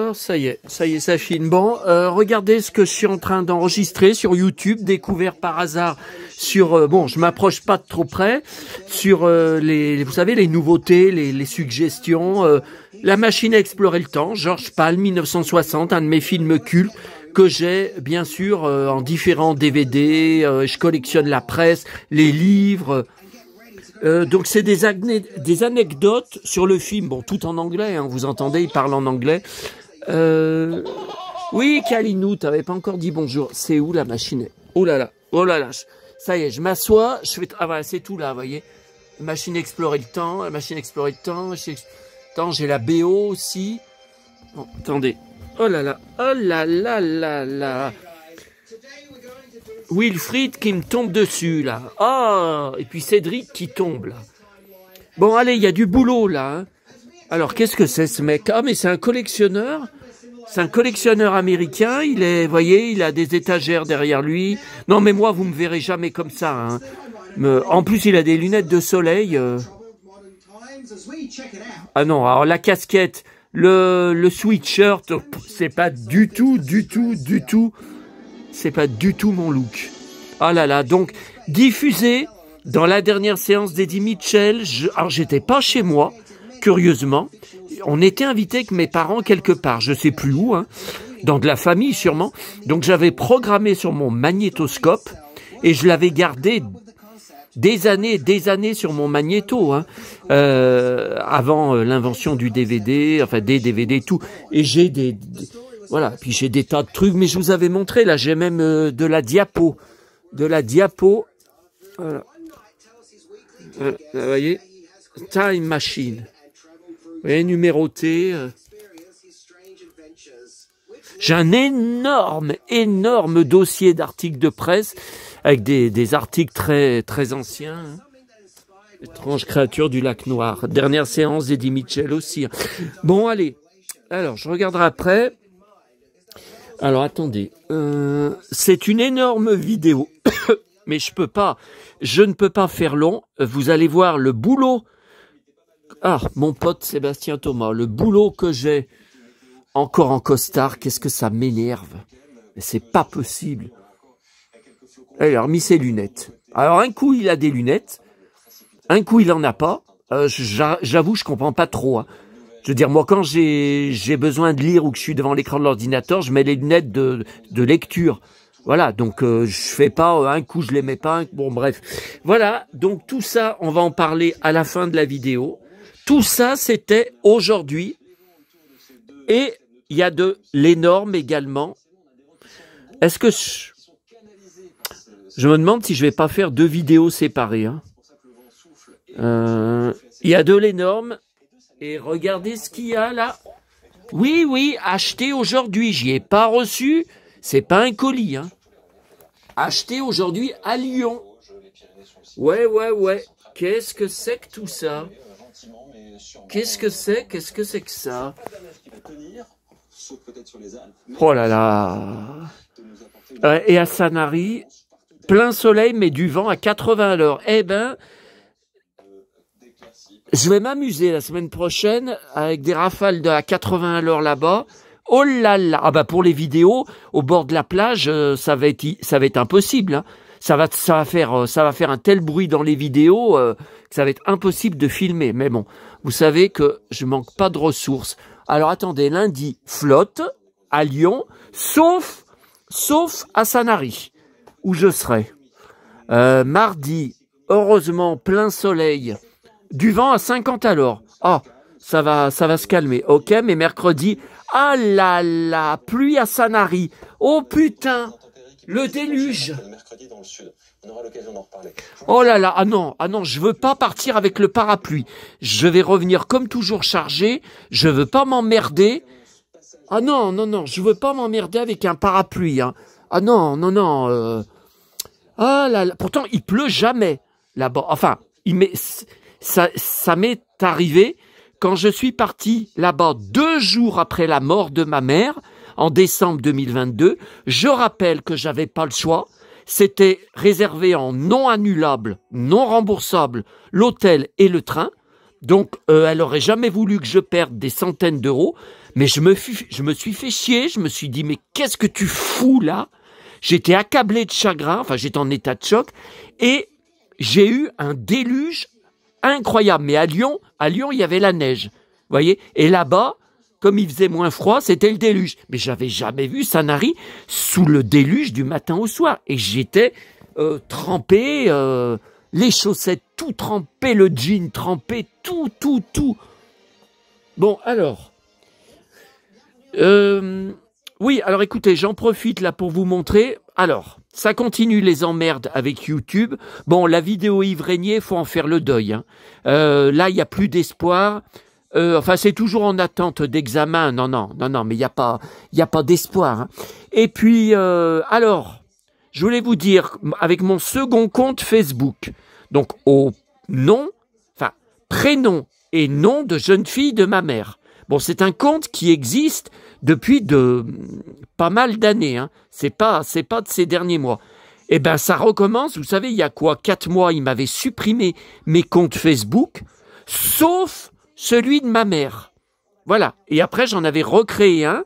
Ah, ça y est, ça filme. Bon, regardez ce que je suis en train d'enregistrer sur YouTube, découvert par hasard sur... bon, je m'approche pas de trop près, sur vous savez, les nouveautés, les suggestions. La machine à explorer le temps, George Pal, 1960, un de mes films cultes, que j'ai, bien sûr, en différents DVD. Je collectionne la presse, les livres... donc c'est des anecdotes sur le film, bon tout en anglais, hein, vous entendez, il parle en anglais. Oui, Kalinou, t'avais pas encore dit bonjour. C'est où la machine? Oh là là, ça y est, je m'assois, je fais... Ah voilà, c'est tout là, vous voyez. Machine explorer le temps, la machine explorer le temps. Attends, j'ai la BO aussi. Bon, attendez. Oh là là, oh là là là là. Wilfried qui me tombe dessus, là. Ah, et puis Cédric qui tombe, là. Bon, allez, il y a du boulot, là. Hein. Alors, qu'est-ce que c'est, ce mec? Ah, mais c'est un collectionneur. C'est un collectionneur américain. Il est, vous voyez, il a des étagères derrière lui. Non, mais moi, vous me verrez jamais comme ça. Hein. En plus, il a des lunettes de soleil. Ah non, alors la casquette, le sweatshirt, c'est pas du tout... C'est pas du tout mon look. Ah là là, donc diffusé dans la dernière séance d'Eddie Mitchell. Alors j'étais pas chez moi, curieusement. On était invité avec mes parents quelque part, je sais plus où, hein, dans de la famille sûrement. Donc j'avais programmé sur mon magnétoscope et je l'avais gardé des années sur mon magnéto, hein, avant l'invention du DVD, enfin des DVD et tout. Et j'ai voilà, puis j'ai des tas de trucs, mais je vous avais montré, là, j'ai même de la diapo. Voilà. Vous voyez, Time Machine. Vous voyez, numéroté. J'ai un énorme dossier d'articles de presse, avec des articles très anciens. Hein. Étrange créature du lac Noir. Dernière séance d'Eddie Mitchell aussi. Bon, allez. Alors, je regarderai après. Alors attendez, c'est une énorme vidéo, mais je ne peux pas faire long. Vous allez voir le boulot. Ah, mon pote Sébastien Thomas, le boulot que j'ai encore en costard, qu'est-ce que ça m'énerve. Mais c'est pas possible. Il a remis ses lunettes. Alors un coup il a des lunettes, un coup il en a pas. J'avoue, je comprends pas trop. Hein. Je veux dire, moi, quand j'ai besoin de lire ou que je suis devant l'écran de l'ordinateur, je mets les lunettes de lecture. Voilà, donc je fais pas un coup, je les mets pas. Bon, bref. Voilà, donc tout ça, on va en parler à la fin de la vidéo. Tout ça, c'était aujourd'hui. Et il y a de l'énorme également. Est-ce que... Je me demande si je vais pas faire 2 vidéos séparées. Hein. Il y a de l'énorme... Et regardez ce qu'il y a là. Oui, acheté aujourd'hui. J'y ai pas reçu. C'est pas un colis. Hein. Acheté aujourd'hui à Lyon. Ouais. Qu'est-ce que c'est que tout ça? Qu'est-ce que c'est que ça? Oh là là. Et à Sanary, plein soleil mais du vent à 80 à l'heure. Eh ben... Je vais m'amuser la semaine prochaine avec des rafales à 80 à l'heure là-bas. Oh là là. Ah bah pour les vidéos au bord de la plage, ça va être impossible. Hein. Ça va faire un tel bruit dans les vidéos que ça va être impossible de filmer. Mais bon, vous savez que je manque pas de ressources. Alors attendez, lundi flotte à Lyon, sauf à Sanary où je serai. Mardi, heureusement plein soleil. Du vent à 50 à l'heure. Ah, ça va se calmer. Ok, mais mercredi, ah là là, pluie à Sanary. Oh putain, le déluge. Oh là là, ah non, je veux pas partir avec le parapluie. Je vais revenir comme toujours chargé. Je veux pas m'emmerder. Ah non, je veux pas m'emmerder avec un parapluie. Hein. Ah non. Ah là là, pourtant il pleut jamais là-bas. Enfin, ça m'est arrivé quand je suis parti là-bas 2 jours après la mort de ma mère, en décembre 2022. Je rappelle que j'avais pas le choix. C'était réservé en non annulable, non remboursable, l'hôtel et le train. Donc, elle aurait jamais voulu que je perde des centaines d'euros, mais je me suis fait chier, je me suis dit, mais qu'est-ce que tu fous là? J'étais accablé de chagrin, enfin j'étais en état de choc, et j'ai eu un déluge incroyable. Mais à Lyon, il y avait la neige, vous voyez? Et là-bas, comme il faisait moins froid, c'était le déluge. Mais j'avais jamais vu Sanary sous le déluge du matin au soir. Et j'étais trempé, les chaussettes tout trempées, le jean trempé, tout. Bon, alors... oui, alors écoutez, j'en profite là pour vous montrer. Alors, ça continue les emmerdes avec YouTube. Bon, la vidéo Yves Régnier, faut en faire le deuil. Hein. Là, il n'y a plus d'espoir. Enfin, c'est toujours en attente d'examen. Non, mais il n'y a pas d'espoir. Hein. Et puis, alors, je voulais vous dire, avec mon second compte Facebook, donc au nom, enfin, prénom et nom de jeune fille de ma mère. Bon, c'est un compte qui existe depuis pas mal d'années. Hein. C'est pas de ces derniers mois. Eh ben, ça recommence. Vous savez, il y a quoi? 4 mois, il m'avait supprimé mes comptes Facebook, sauf celui de ma mère. Voilà. Et après, j'en avais recréé un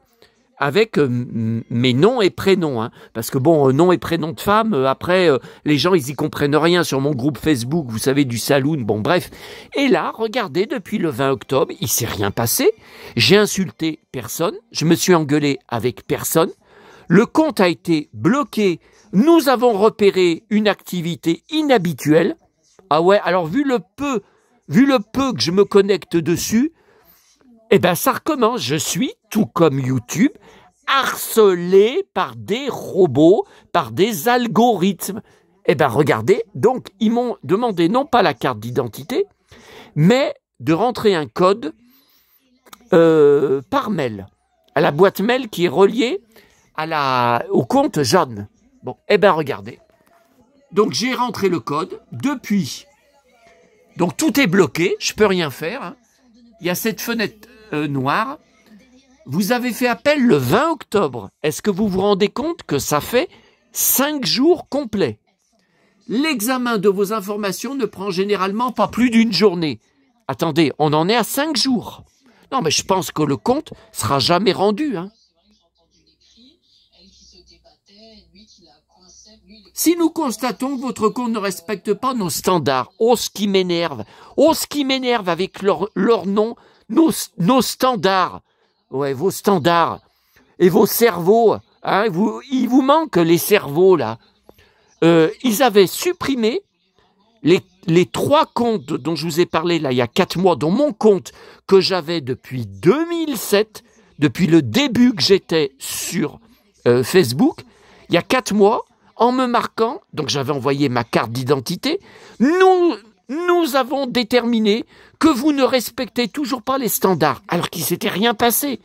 avec mes noms et prénoms. Hein. Parce que bon, nom et prénom de femme, après, les gens, ils y comprennent rien sur mon groupe Facebook, vous savez, du saloon, bon bref. Et là, regardez, depuis le 20 octobre, il s'est rien passé. J'ai insulté personne, je me suis engueulé avec personne. Le compte a été bloqué. Nous avons repéré une activité inhabituelle. Ah ouais, alors vu le peu que je me connecte dessus, eh ben ça recommence. Je suis, tout comme YouTube, harcelé par des robots, par des algorithmes. Eh ben regardez, donc ils m'ont demandé non pas la carte d'identité, mais de rentrer un code par mail, à la boîte mail qui est reliée au compte Jeanne. Bon, eh ben regardez. Donc j'ai rentré le code depuis. Donc tout est bloqué, je peux rien faire. Hein. Il y a cette fenêtre noire. Vous avez fait appel le 20 octobre. Est-ce que vous vous rendez compte que ça fait 5 jours complets? L'examen de vos informations ne prend généralement pas plus d'une journée. Attendez, on en est à 5 jours. Non, mais je pense que le compte sera jamais rendu. Hein. Si nous constatons que votre compte ne respecte pas nos standards, ce qui m'énerve avec leur nom, nos standards, ouais, vos standards, et vos cerveaux, hein, il vous manque les cerveaux, là. Ils avaient supprimé les 3 comptes dont je vous ai parlé, là, il y a 4 mois, dont mon compte que j'avais depuis 2007, depuis le début que j'étais sur Facebook, il y a 4 mois, en me marquant, donc j'avais envoyé ma carte d'identité, nous avons déterminé que vous ne respectez toujours pas les standards, alors qu'il ne s'était rien passé.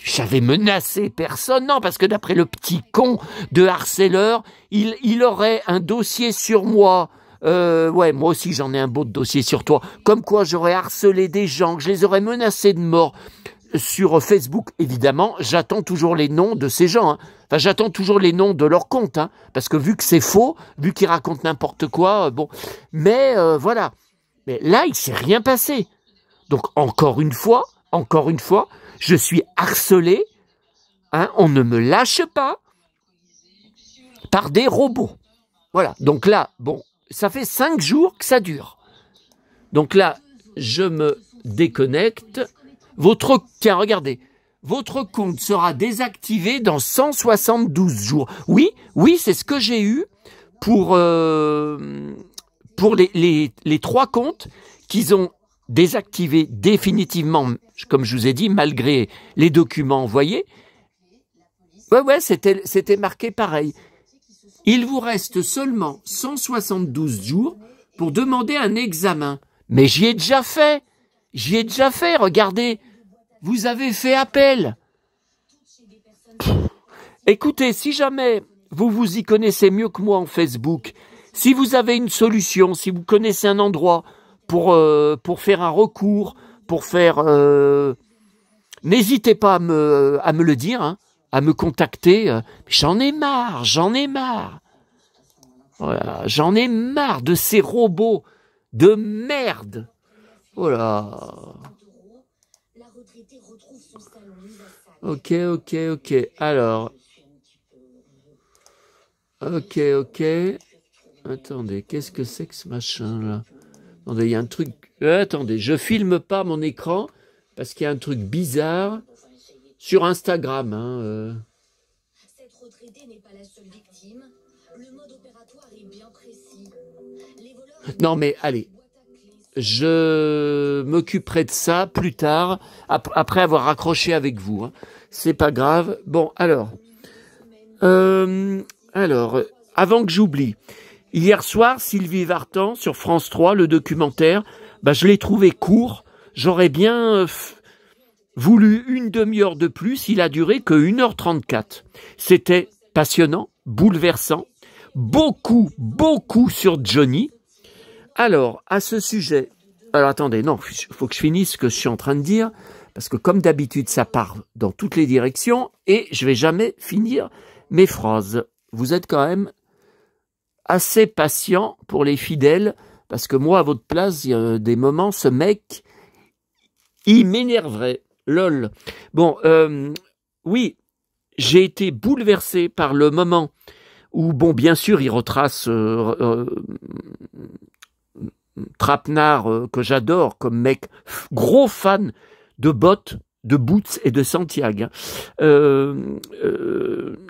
J'avais menacé personne, non, parce que d'après le petit con de harceleur, il aurait un dossier sur moi. Ouais, moi aussi j'en ai un beau dossier sur toi. Comme quoi j'aurais harcelé des gens, que je les aurais menacés de mort. Sur Facebook, évidemment, j'attends toujours les noms de ces gens. Hein. Enfin, j'attends toujours les noms de leur compte, hein, parce que vu que c'est faux, vu qu'ils racontent n'importe quoi, bon. Mais voilà. Mais là, il s'est rien passé. Donc encore une fois, je suis harcelé. Hein, on ne me lâche pas par des robots. Voilà. Donc là, bon, ça fait 5 jours que ça dure. Donc là, je me déconnecte. Tiens, regardez, votre compte sera désactivé dans 172 jours. Oui, c'est ce que j'ai eu pour les 3 comptes qu'ils ont désactivés définitivement, comme je vous ai dit, malgré les documents envoyés. Ouais, c'était marqué pareil. Il vous reste seulement 172 jours pour demander un examen. Mais j'y ai déjà fait, regardez, vous avez fait appel. Écoutez, si jamais vous vous y connaissez mieux que moi en Facebook, si vous avez une solution, si vous connaissez un endroit pour faire un recours, n'hésitez pas à me le dire, hein, à me contacter. J'en ai marre. Voilà, j'en ai marre de ces robots de merde. Oh là. Ok, ok, ok. Alors. Ok, ok. Attendez, qu'est-ce que c'est que ce machin là? Attendez, il y a un truc. Attendez, je filme pas mon écran parce qu'il y a un truc bizarre sur Instagram. Hein. Cette retraitée n'est pas la seule victime. Le mode opératoire est bien précis. Non mais allez, je m'occuperai de ça plus tard, après avoir raccroché avec vous. Hein. C'est pas grave. Bon, alors, avant que j'oublie, hier soir, Sylvie Vartan sur France 3, le documentaire, je l'ai trouvé court. J'aurais bien voulu une demi-heure de plus. Il a duré que 1h34. C'était passionnant, bouleversant, beaucoup sur Johnny. Alors, à ce sujet, alors attendez, non, il faut que je finisse ce que je suis en train de dire, parce que comme d'habitude, ça part dans toutes les directions, et je vais jamais finir mes phrases. Vous êtes quand même assez patient pour les fidèles, parce que moi, à votre place, il y a des moments, ce mec, il m'énerverait. Lol. Bon, oui, j'ai été bouleversé par le moment où, bon, bien sûr, il retrace Trapenard, que j'adore comme mec, gros fan de Bott, de Boots et de Santiago,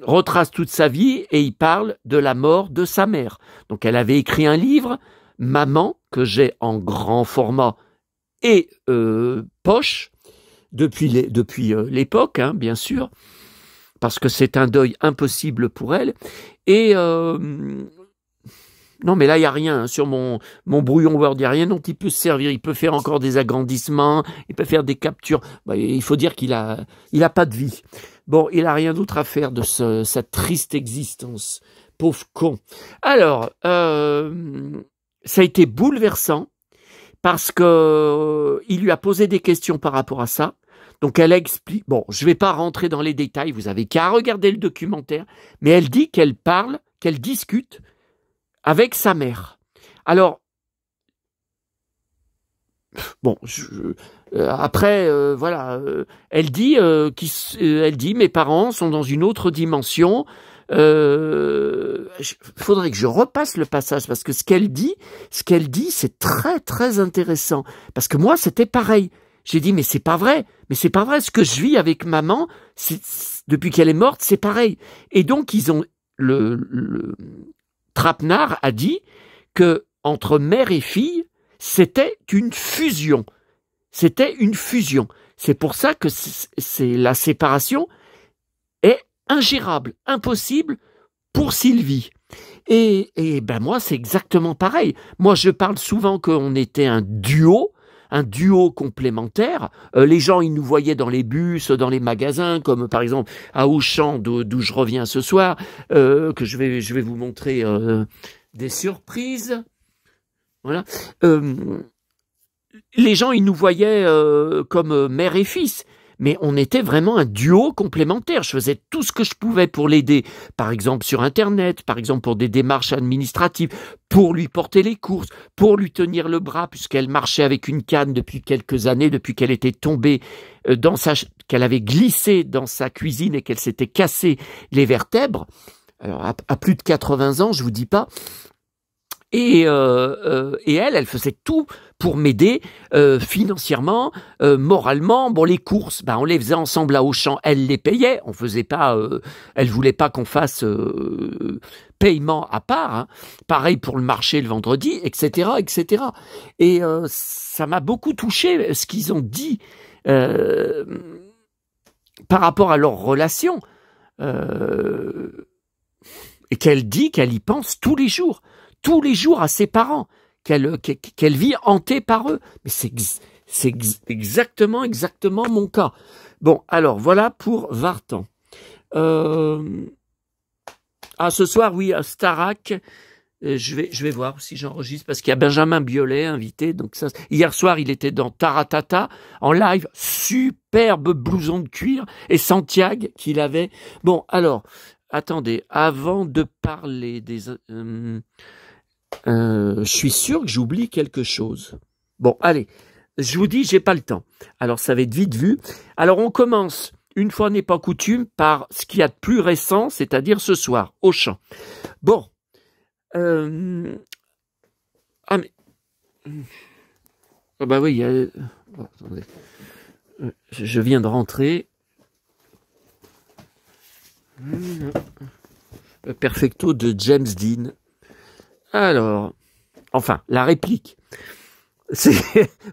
retrace toute sa vie et il parle de la mort de sa mère. Donc elle avait écrit un livre, Maman, que j'ai en grand format et poche, depuis l'époque, hein, bien sûr, parce que c'est un deuil impossible pour elle. Et non, mais là, il n'y a rien. Hein. Sur mon brouillon Word, il n'y a rien dont il peut se servir. Il peut faire encore des agrandissements, il peut faire des captures. Il faut dire qu'il a pas de vie. Bon, il n'a rien d'autre à faire de sa triste existence. Pauvre con. Alors, ça a été bouleversant parce que il lui a posé des questions par rapport à ça. Donc elle explique, bon, je ne vais pas rentrer dans les détails, vous avez qu'à regarder le documentaire, mais elle dit qu'elle parle, qu'elle discute avec sa mère. Alors, bon, après, voilà, elle dit, mes parents sont dans une autre dimension. Faudrait que je repasse le passage parce que ce qu'elle dit, c'est très très intéressant. Parce que moi, c'était pareil. J'ai dit, mais c'est pas vrai. Ce que je vis avec maman, depuis qu'elle est morte, c'est pareil. Et donc, le Trapenard a dit que entre mère et fille, c'était une fusion. C'est pour ça que la séparation est ingérable, impossible pour Sylvie. Et moi, c'est exactement pareil. Moi, je parle souvent qu'on était un duo complémentaire. Les gens, ils nous voyaient dans les bus, dans les magasins, comme par exemple à Auchan, d'où je reviens ce soir, que je vais vous montrer des surprises. Voilà. Les gens, ils nous voyaient comme mère et fils. Mais on était vraiment un duo complémentaire. Je faisais tout ce que je pouvais pour l'aider, par exemple sur Internet, par exemple pour des démarches administratives, pour lui porter les courses, pour lui tenir le bras, puisqu'elle marchait avec une canne depuis quelques années, depuis qu'elle était tombée qu'elle avait glissé dans sa cuisine et qu'elle s'était cassé les vertèbres. Alors, à plus de 80 ans, je vous dis pas. Et elle faisait tout pour m'aider financièrement, moralement. Bon, les courses, on les faisait ensemble à Auchan. Elle les payait. On faisait pas. Elle voulait pas qu'on fasse paiement à part. Hein. Pareil pour le marché le vendredi, etc., etc. Et ça m'a beaucoup touché ce qu'ils ont dit par rapport à leur relation. Et qu'elle dit qu'elle y pense tous les jours à ses parents, qu'elle vit hantée par eux. Mais c'est exactement mon cas. Bon, alors, voilà pour Vartan. Ce soir, oui, à Starac, je vais voir si j'enregistre, parce qu'il y a Benjamin Biolay invité. Donc ça, hier soir, il était dans Taratata, en live, superbe blouson de cuir, et Santiago qu'il avait. Bon, alors, attendez, avant de parler des... je suis sûr que j'oublie quelque chose. Bon, allez, je vous dis, j'ai pas le temps. Alors, ça va être vite vu. Alors, on commence, une fois n'est pas coutume, par ce qu'il y a de plus récent, c'est-à-dire ce soir, Auchan. Bon. Ah, mais... Ah bah oui, bon, attendez. Je viens de rentrer. Le perfecto de James Dean. Alors, enfin, la réplique.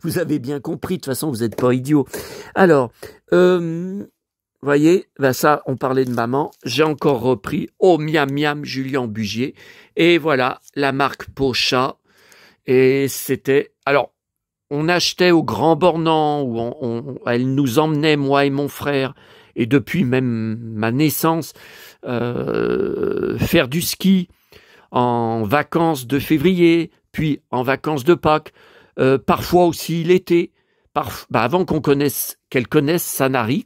Vous avez bien compris, de toute façon, vous n'êtes pas idiot. Alors, voyez, ben ça, on parlait de maman. J'ai encore repris, oh miam miam, Julien Bugier. Et voilà, la marque Pocha. Et c'était, alors, on achetait au Grand Bornand, où elle nous emmenait, moi et mon frère, et depuis même ma naissance, faire du ski en vacances de février, puis en vacances de Pâques, parfois aussi l'été, avant qu'elle connaisse Sanary,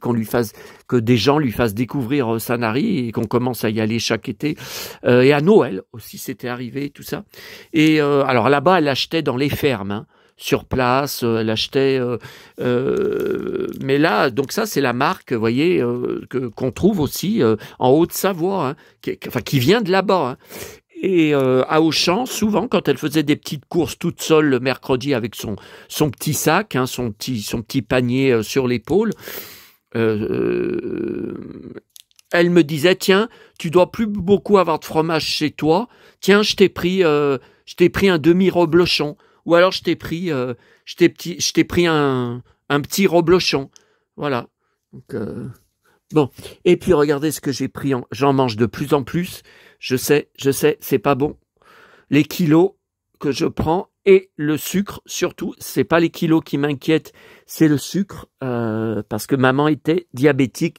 que des gens lui fassent découvrir Sanary et qu'on commence à y aller chaque été, et à Noël aussi c'était arrivé tout ça. Et alors là-bas elle achetait dans les fermes, hein, sur place, elle achetait, mais là donc ça c'est la marque, vous voyez, qu'on trouve aussi en Haute-Savoie, hein, qui vient de là-bas. Hein. Et à Auchan, souvent, quand elle faisait des petites courses toute seule le mercredi avec son petit sac, hein, son petit panier sur l'épaule, elle me disait, tiens, tu dois plus beaucoup avoir de fromage chez toi, tiens, je t'ai pris un demi-reblochon, ou alors je t'ai pris un petit reblochon, voilà. Donc, bon, et puis regardez ce que j'ai pris, j'en mange de plus en plus. Je sais, c'est pas bon. Les kilos que je prends et le sucre, surtout, c'est pas les kilos qui m'inquiètent, c'est le sucre, parce que maman était diabétique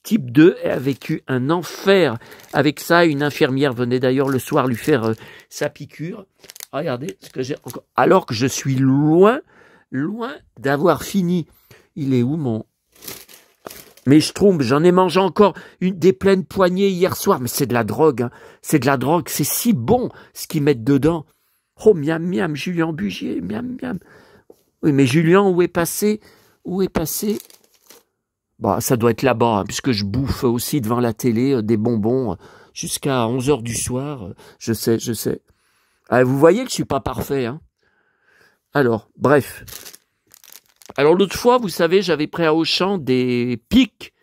type 2 et a vécu un enfer avec ça. Une infirmière venait d'ailleurs le soir lui faire sa piqûre. Regardez ce que j'ai encore. Alors que je suis loin d'avoir fini. Il est où mon... Mais je trompe, j'en ai mangé encore des pleines poignées hier soir. Mais c'est de la drogue, hein. C'est de la drogue, c'est si bon ce qu'ils mettent dedans. Oh, miam, miam, Julien Bugier, miam, miam. Oui, mais Julien, où est passé? Bah, ça doit être là-bas, hein, puisque je bouffe aussi devant la télé des bonbons jusqu'à 11h du soir. Je sais. Ah, vous voyez que je suis pas parfait, hein. Alors, bref. Alors l'autre fois, vous savez, j'avais pris à Auchan des pics.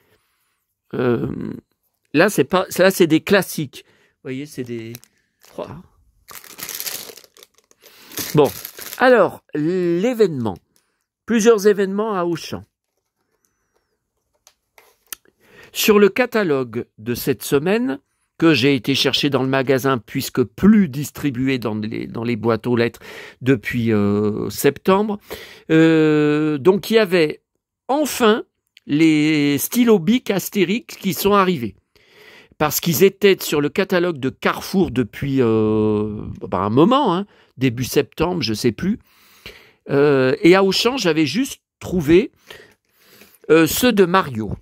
Là, c'est des classiques. Vous voyez, c'est des... Oh. Bon, alors, l'événement. Plusieurs événements à Auchan. Sur le catalogue de cette semaine, que j'ai été chercher dans le magasin, puisque plus distribué dans les boîtes aux lettres depuis septembre. Donc il y avait enfin les stylos Bic Astérix qui sont arrivés. Parce qu'ils étaient sur le catalogue de Carrefour depuis un moment, hein, début septembre, je ne sais plus. Et à Auchan, j'avais juste trouvé ceux de Mario.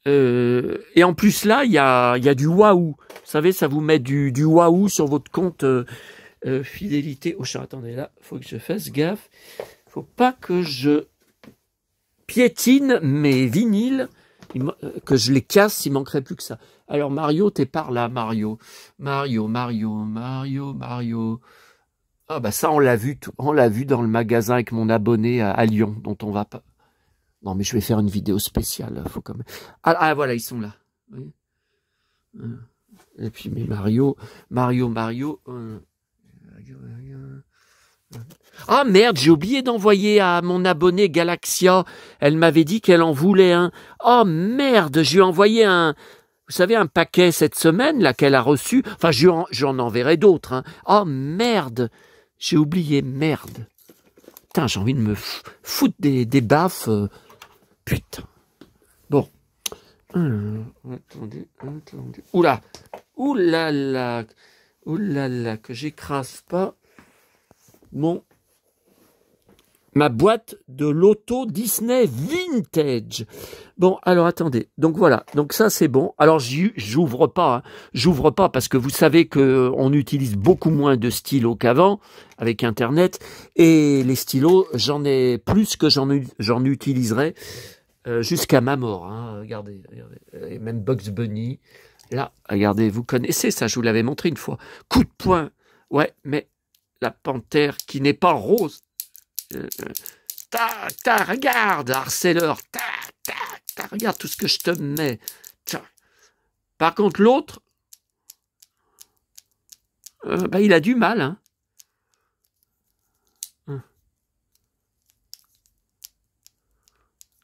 Et en plus là, il y a du waouh. Vous savez, ça vous met du waouh sur votre compte fidélité. Oh, attendez, là, faut que je fasse gaffe. Faut pas que je piétine mes vinyles, que je les casse, il manquerait plus que ça. Alors Mario, t'es par là, Mario. Ah bah ça, on l'a vu dans le magasin avec mon abonné à Lyon, dont on va pas... Non, mais je vais faire une vidéo spéciale. Faut quand même... Ah, voilà, ils sont là. Oui. Et puis, mais Mario. Ah merde, j'ai oublié d'envoyer à mon abonné Galaxia. Elle m'avait dit qu'elle en voulait un. Oh merde, je lui ai envoyé un paquet cette semaine, là, qu'elle a reçu. Enfin, j'en enverrai d'autres. Hein. Oh merde, j'ai oublié, merde. Putain, j'ai envie de me foutre des baffes. Putain. Bon. Attendez. Oula, que j'écrase pas mon ma boîte de loto Disney Vintage. Bon, alors attendez. Donc voilà. Donc ça c'est bon. Alors j'ouvre pas. Hein. J'ouvre pas parce que vous savez que on utilise beaucoup moins de stylos qu'avant avec Internet. Et les stylos, j'en ai plus que j'en utiliserai jusqu'à ma mort. Hein. Regardez. Et même Bugs Bunny. Là, regardez, vous connaissez ça. Je vous l'avais montré une fois. Coup de poing. Ouais, mais la panthère qui n'est pas rose. Regarde, harceleur, regarde tout ce que je te mets. Par contre, l'autre, il a du mal. Hein.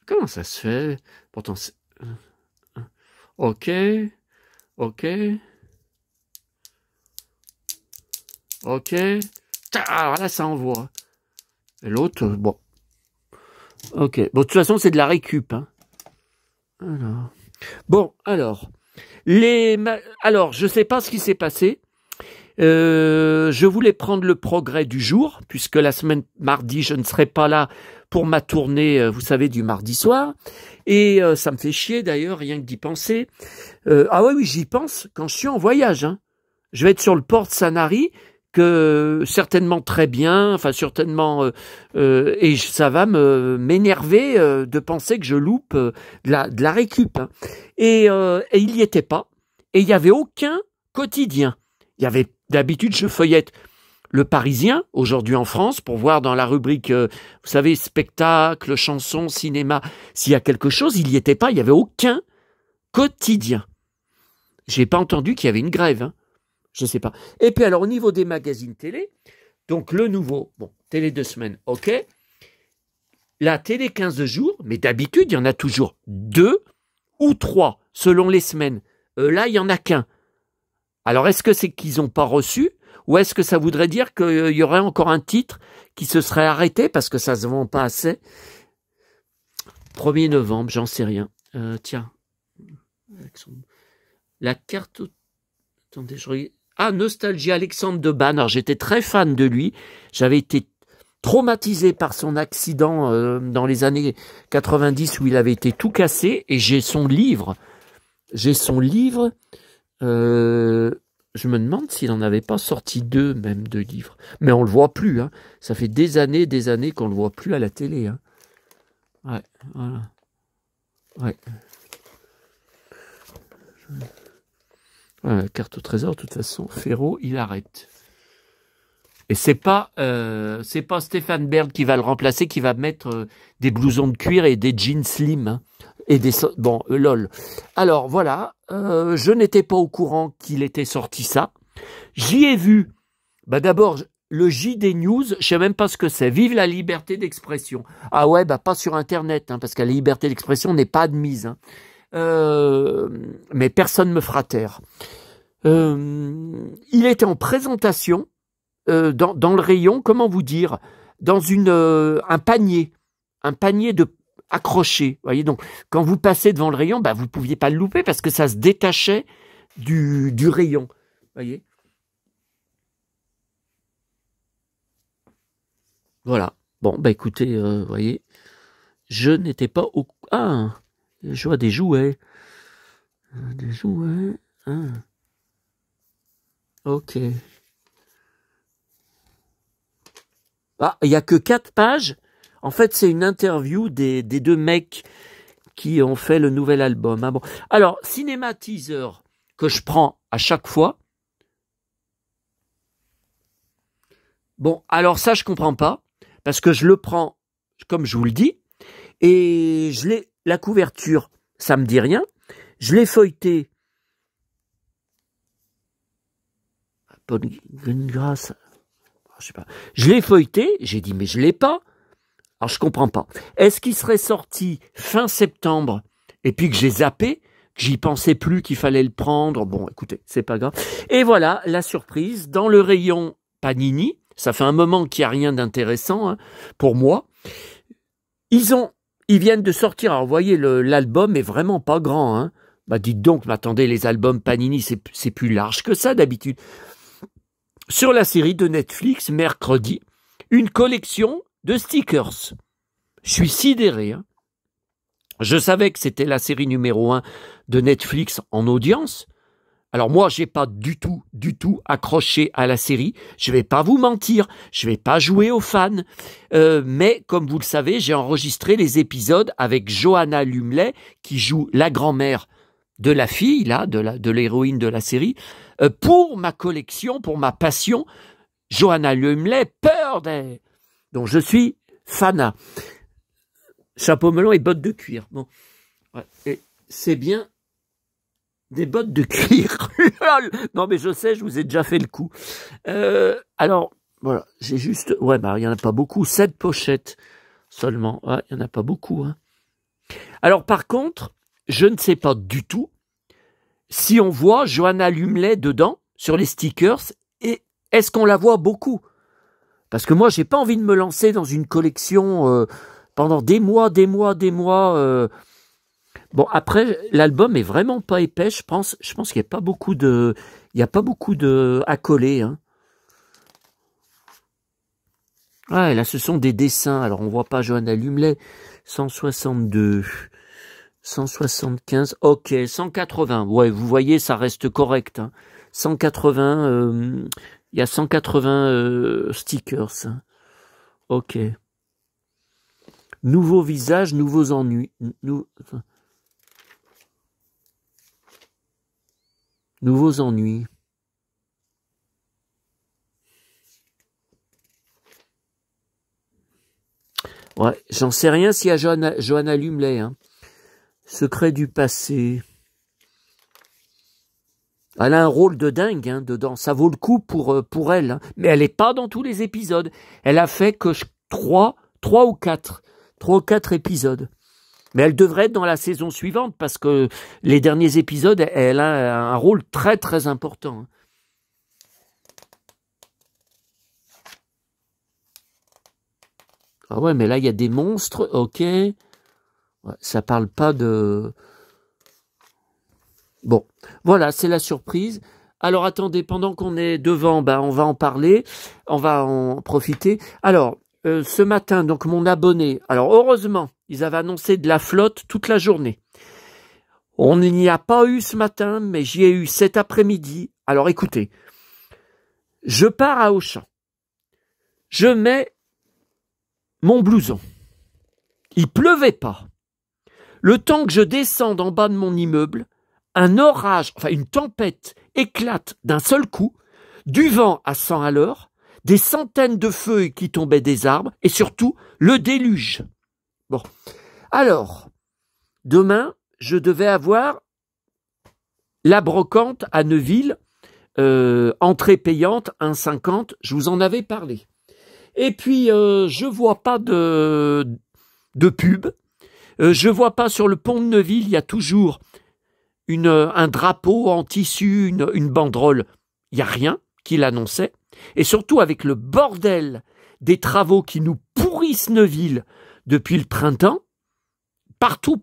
Comment ça se fait? Pourtant, ok. Alors là, ça envoie. Et l'autre, bon. Ok. Bon, de toute façon, c'est de la récup. Hein. Alors. Bon, alors. Alors, je sais pas ce qui s'est passé. Je voulais prendre le progrès du jour, puisque la semaine mardi, je ne serai pas là pour ma tournée, vous savez, du mardi soir. Et ça me fait chier, d'ailleurs, rien que d'y penser. Ah oui, j'y pense quand je suis en voyage. Hein. Je vais être sur le port de Sanary, que certainement très bien, enfin certainement, et ça va m'énerver de penser que je loupe de la récup. Hein. Et il n'y était pas. Et il n'y avait aucun quotidien. Il y avait, d'habitude, je feuillette Le Parisien, aujourd'hui en France, pour voir dans la rubrique, vous savez, spectacle, chansons, cinéma, s'il y a quelque chose, il n'y était pas, il n'y avait aucun quotidien. J'ai pas entendu qu'il y avait une grève, hein. Je sais pas. Et puis alors, au niveau des magazines télé, donc le nouveau, bon, télé 2 semaines, ok. La télé 15 jours, mais d'habitude, il y en a toujours 2 ou 3, selon les semaines. Là, il n'y en a qu'un. Alors, est-ce que c'est qu'ils n'ont pas reçu, ou est-ce que ça voudrait dire qu'il y aurait encore un titre qui se serait arrêté parce que ça ne se vend pas assez? 1er novembre, j'en sais rien. Tiens. La carte... Attendez, je regarde. Ah, Nostalgie, Alexandre Debanne. Alors, j'étais très fan de lui. J'avais été traumatisé par son accident dans les années 90 où il avait été tout cassé. Et j'ai son livre. Je me demande s'il n'en avait pas sorti 2 même de livres. Mais on le voit plus. Hein. Ça fait des années qu'on le voit plus à la télé. Hein. Ouais, voilà. Ouais. Carte au trésor, de toute façon, Ferro, il arrête. Et c'est pas Stéphane Bern qui va le remplacer, qui va mettre des blousons de cuir et des jeans slim. Hein, et bon, lol. Alors, voilà. Je n'étais pas au courant qu'il était sorti ça. J'y ai vu, d'abord, le JD News, je sais même pas ce que c'est. Vive la liberté d'expression. Ah ouais, pas sur Internet, hein, parce que la liberté d'expression n'est pas admise. Hein. Mais personne ne me fera taire. Il était en présentation dans le rayon, comment vous dire, dans un panier accroché. Vous voyez, donc quand vous passez devant le rayon, vous pouviez pas le louper parce que ça se détachait du rayon. Vous voyez. Voilà. Bon, écoutez, vous voyez, je n'étais pas au... Ah, je vois des jouets. Des jouets. Ah. Ok. Ah, il n'y a que 4 pages. En fait, c'est une interview des 2 mecs qui ont fait le nouvel album. Ah bon. Alors, Cinéma Teaser, que je prends à chaque fois. Bon, alors ça, je comprends pas. Parce que je le prends, comme je vous le dis. Et la couverture, ça me dit rien. Je l'ai feuilleté. Bonne grâce. Je sais pas. Je l'ai feuilleté. J'ai dit, mais je l'ai pas. Alors, je comprends pas. Est-ce qu'il serait sorti fin septembre et puis que j'ai zappé, que j'y pensais plus qu'il fallait le prendre? Bon, écoutez, c'est pas grave. Et voilà, la surprise. Dans le rayon Panini, ça fait un moment qu'il n'y a rien d'intéressant, hein, pour moi. Ils viennent de sortir. Alors, vous voyez, l'album est vraiment pas grand, hein. Dites donc, mais attendez, les albums Panini, c'est plus large que ça d'habitude. Sur la série de Netflix, mercredi, une collection de stickers. Je suis sidéré. Hein. Je savais que c'était la série numéro 1 de Netflix en audience. Alors moi, j'ai pas du tout accroché à la série. Je vais pas vous mentir, je vais pas jouer aux fans. Mais comme vous le savez, j'ai enregistré les épisodes avec Johanna Lumley, qui joue la grand-mère de la fille, là, de l'héroïne de la série, pour ma collection, pour ma passion, Johanna Lumley, peur des... Donc je suis fanat. Chapeau melon et bottes de cuir. Bon, ouais. Et c'est bien... Des bottes de cuir. Non, mais je sais, je vous ai déjà fait le coup. Alors, voilà, j'ai juste... Ouais, bah, il n'y en a pas beaucoup. 7 pochettes seulement. Ouais, il n'y en a pas beaucoup. Hein. Alors, par contre, je ne sais pas du tout si on voit Johanna Lumley dedans, sur les stickers, et est-ce qu'on la voit beaucoup? Parce que moi, j'ai pas envie de me lancer dans une collection pendant des mois. Bon, après, l'album est vraiment pas épais, je pense qu'il n'y a pas beaucoup de, à coller, hein. Ouais, là, ce sont des dessins. Alors, on voit pas Johanna Lumley. 162, 175, ok, 180. Ouais, vous voyez, ça reste correct, hein. 180, il y a 180 stickers. Hein. Ok. Nouveaux visages, nouveaux ennuis. Nouveaux ennuis. Ouais, j'en sais rien s'il y a Johanna Lumley. Hein. Secret du passé. Elle a un rôle de dingue hein, dedans. Ça vaut le coup pour elle. Hein. Mais elle n'est pas dans tous les épisodes. Elle a fait que 3 ou 4 épisodes. Mais elle devrait être dans la saison suivante parce que les derniers épisodes, elle a un rôle très très important. Ah ouais, mais là il y a des monstres, ok. Ouais, ça parle pas de... Bon, voilà, c'est la surprise. Alors attendez, pendant qu'on est devant, ben, on va en parler, on va en profiter. Alors, ce matin, donc mon abonné, alors heureusement, ils avaient annoncé de la flotte toute la journée. On n'y a pas eu ce matin, mais j'y ai eu cet après-midi. Alors écoutez, je pars à Auchan. Je mets mon blouson. Il pleuvait pas. Le temps que je descende en bas de mon immeuble, un orage, enfin une tempête éclate d'un seul coup, du vent à 100 à l'heure, des centaines de feuilles qui tombaient des arbres et surtout le déluge. Bon, alors, demain, je devais avoir la brocante à Neuville, entrée payante, 1,50, je vous en avais parlé. Et puis, je vois pas de pub, je vois pas sur le pont de Neuville, il y a toujours un drapeau en tissu, une banderole, il n'y a rien qui l'annonçait. Et surtout avec le bordel des travaux qui nous pourrissent Neuville depuis le printemps, partout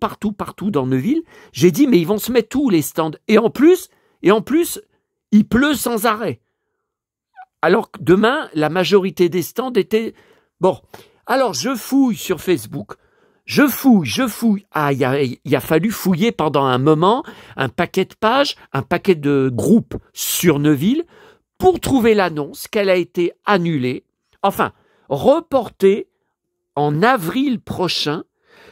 dans Neuville, j'ai dit mais ils vont se mettre où les stands? Et en plus, il pleut sans arrêt. Alors que demain, la majorité des stands étaient... Bon, alors je fouille sur Facebook, je fouille. Ah, il a fallu fouiller pendant un moment, un paquet de pages, un paquet de groupes sur Neuville, pour trouver l'annonce qu'elle a été annulée, enfin, reportée en avril prochain,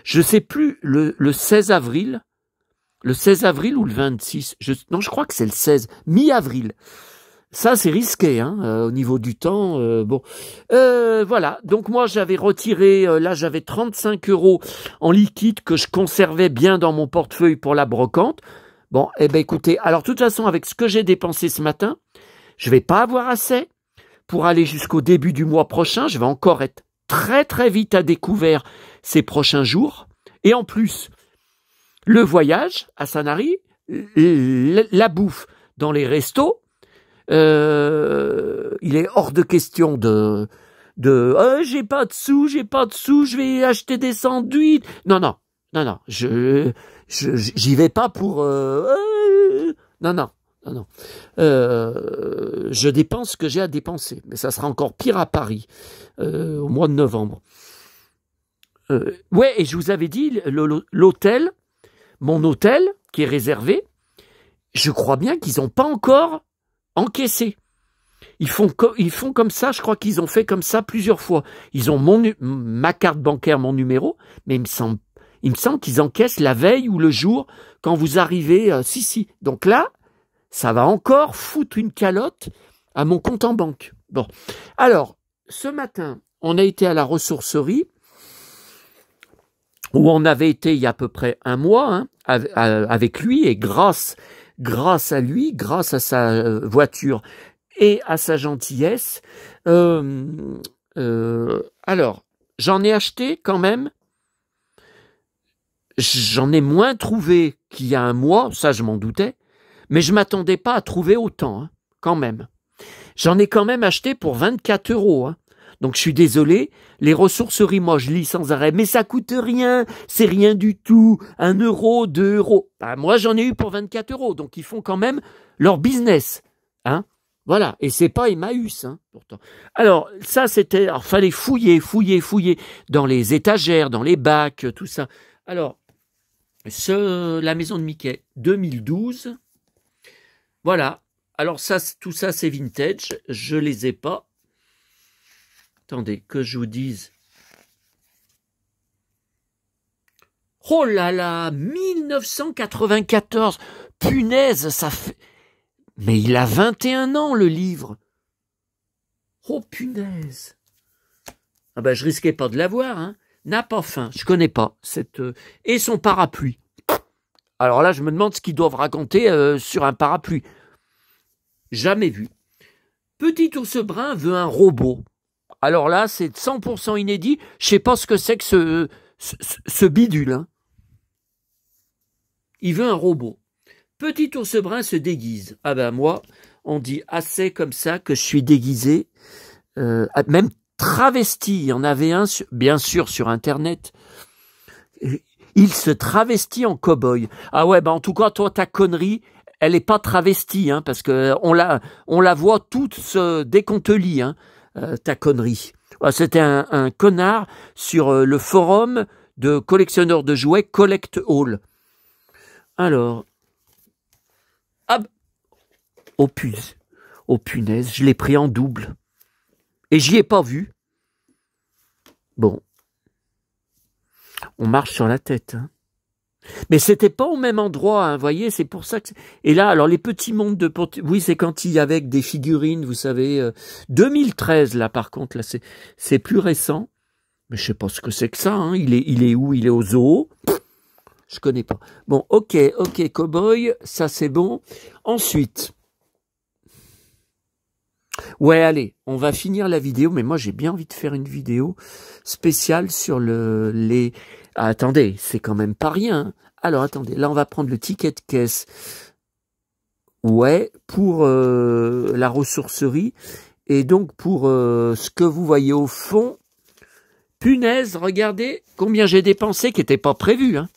je ne sais plus, le 16 avril, ou le 26, je crois que c'est le 16, mi-avril. Ça, c'est risqué, hein, au niveau du temps. Bon, voilà. Donc moi, j'avais retiré, là, j'avais 35 € en liquide que je conservais bien dans mon portefeuille pour la brocante. Bon, eh ben, écoutez, alors, de toute façon, avec ce que j'ai dépensé ce matin, je vais pas avoir assez pour aller jusqu'au début du mois prochain. Je vais encore être très, très vite à découvert ces prochains jours. Et en plus, le voyage à Sanary, la bouffe dans les restos, il est hors de question de j'ai pas de sous, je vais acheter des sandwichs. Non, j'y vais pas pour non, Ah non. Je dépense ce que j'ai à dépenser. Mais ça sera encore pire à Paris, au mois de novembre. Ouais, et je vous avais dit, l'hôtel, mon hôtel, qui est réservé, je crois bien qu'ils n'ont pas encore encaissé. Ils font comme ça, je crois qu'ils ont fait comme ça plusieurs fois. Ils ont ma carte bancaire, mon numéro, mais il me semble qu'ils encaissent la veille ou le jour quand vous arrivez. Si. Donc là, ça va encore foutre une calotte à mon compte en banque. Bon. Alors, ce matin, on a été à la ressourcerie, où on avait été il y a à peu près un mois, hein, avec lui, et grâce à lui, grâce à sa voiture et à sa gentillesse. Alors, j'en ai acheté quand même. J'en ai moins trouvé qu'il y a un mois, ça je m'en doutais, mais je m'attendais pas à trouver autant, hein, quand même. J'en ai quand même acheté pour 24 €. Hein. Donc je suis désolé, les ressourceries, moi je lis sans arrêt, mais ça coûte rien, c'est rien du tout, 1 €, 2 €. Bah, moi j'en ai eu pour 24 €, donc ils font quand même leur business. Hein. Voilà, et c'est pas Emmaüs, hein, pourtant. Alors, ça c'était, alors fallait fouiller dans les étagères, dans les bacs, tout ça. Alors, la maison de Mickey, 2012. Voilà. Alors ça, tout ça c'est vintage, je les ai pas. Attendez, que je vous dise. Oh là là, 1994. Punaise, ça fait... Mais il a 21 ans, le livre. Oh, punaise. Ah ben, je risquais pas de l'avoir, hein. N'a pas faim, je connais pas. Et son parapluie. Alors là, je me demande ce qu'ils doivent raconter sur un parapluie. Jamais vu. Petit ours brun veut un robot. Alors là, c'est 100% inédit. Je sais pas ce que c'est que ce bidule. Hein. Il veut un robot. Petit ours brun se déguise. Ah ben moi, on dit assez comme ça que je suis déguisé. Même travesti. Il y en avait un, bien sûr, sur Internet. Il se travestit en cow-boy. Ah ouais, ben en tout cas, toi, ta connerie, elle est pas travestie, hein, parce que on la voit toute dès qu'on te lit, hein. Ta connerie. C'était un connard sur le forum de collectionneurs de jouets Collect All. Alors, oh punaise, je l'ai pris en double. Et j'y ai pas vu. Bon. On marche sur la tête. Hein. Mais c'était pas au même endroit, hein, voyez, c'est pour ça que... Et là, alors les petits mondes de... Oui, c'est quand il y avait des figurines, vous savez. 2013, là, par contre, là, c'est plus récent. Mais je sais pas ce que c'est que ça, hein. Il est où? Il est au zoo? Je connais pas. Bon, ok, cowboy, ça c'est bon. Ensuite... Ouais, allez, on va finir la vidéo, mais moi j'ai bien envie de faire une vidéo spéciale sur les... Ah, attendez, c'est quand même pas rien. Alors, attendez, là on va prendre le ticket de caisse. Ouais, pour la ressourcerie. Et donc pour ce que vous voyez au fond, punaise, regardez combien j'ai dépensé qui n'était pas prévu. Hein.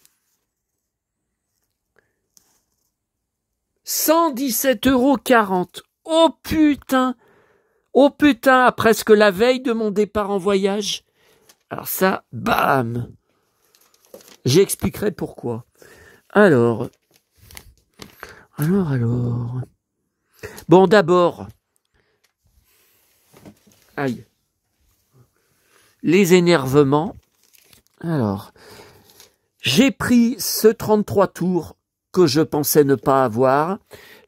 117,40 €. Oh putain! Oh putain, presque la veille de mon départ en voyage. Alors ça, bam. J'expliquerai pourquoi. Alors. Bon, d'abord. Aïe. Les énervements. Alors. J'ai pris ce 33 tours que je pensais ne pas avoir.